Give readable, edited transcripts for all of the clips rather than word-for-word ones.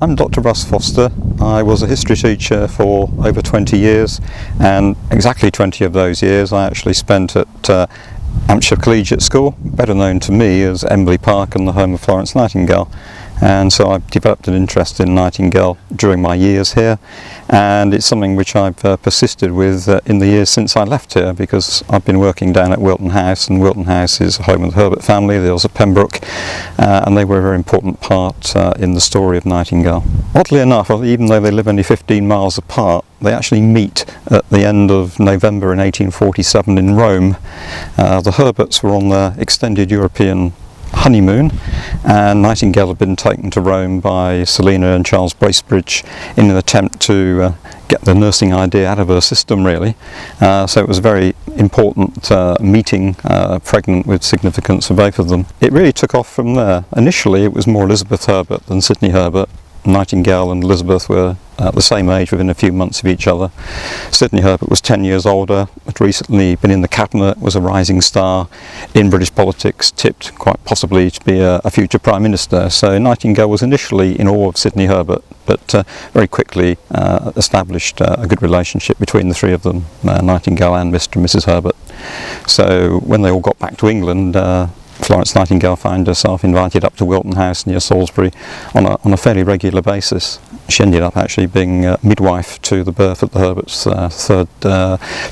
I'm Dr. Russ Foster. I was a history teacher for over 20 years, and exactly 20 of those years I actually spent at Hampshire Collegiate School, better known to me as Embley Park and the home of Florence Nightingale. And so I've developed an interest in Nightingale during my years here, and it's something which I've persisted with in the years since I left here, because I've been working down at Wilton House, and Wilton House is home of the Herbert family, the Earls of Pembroke, and they were a very important part in the story of Nightingale. Oddly enough, even though they live only 15 miles apart, they actually meet at the end of November in 1847 in Rome. The Herberts were on their extended European honeymoon, and Nightingale had been taken to Rome by Selina and Charles Bracebridge in an attempt to get the nursing idea out of her system, really. So it was a very important meeting, pregnant with significance for both of them. It really took off from there. Initially it was more Elizabeth Herbert than Sidney Herbert. Nightingale and Elizabeth were at the same age, within a few months of each other. Sidney Herbert was 10 years older, had recently been in the cabinet, was a rising star in British politics, tipped quite possibly to be a future Prime Minister. So Nightingale was initially in awe of Sidney Herbert, but very quickly established a good relationship between the three of them, Nightingale and Mr. and Mrs. Herbert. So when they all got back to England, Florence Nightingale found herself invited up to Wilton House near Salisbury on a fairly regular basis. She ended up actually being midwife to the birth of the Herberts' third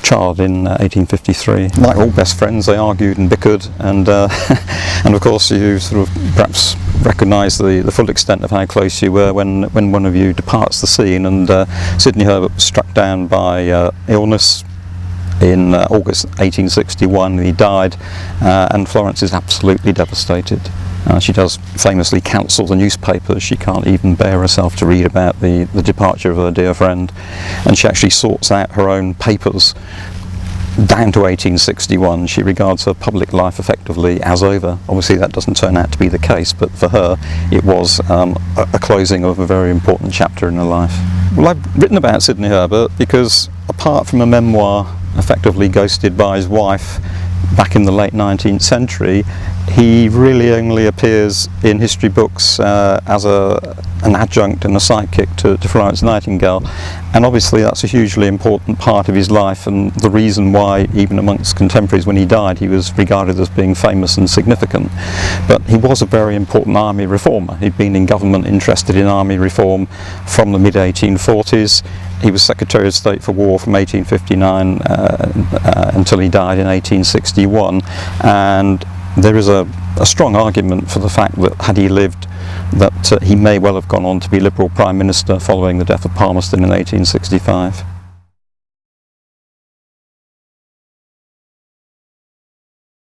child in 1853. Like all best friends, they argued and bickered, and and of course you sort of perhaps recognise the full extent of how close you were when one of you departs the scene. And Sidney Herbert was struck down by illness in August 1861. He died, and Florence is absolutely devastated. She does famously cancel the newspapers. She can't even bear herself to read about the departure of her dear friend, and she actually sorts out her own papers down to 1861. She regards her public life effectively as over. Obviously that doesn't turn out to be the case, but for her it was a closing of a very important chapter in her life. Well, I've written about Sidney Herbert because, apart from a memoir effectively ghosted by his wife back in the late 19th century, he really only appears in history books as an adjunct and a sidekick to Florence Nightingale, and obviously that's a hugely important part of his life, and the reason why even amongst contemporaries when he died he was regarded as being famous and significant. But he was a very important army reformer. He'd been in government, interested in army reform from the mid-1840s. He was Secretary of State for War from 1859 until he died in 1861, and there is a strong argument for the fact that, had he lived, that he may well have gone on to be Liberal Prime Minister following the death of Palmerston in 1865.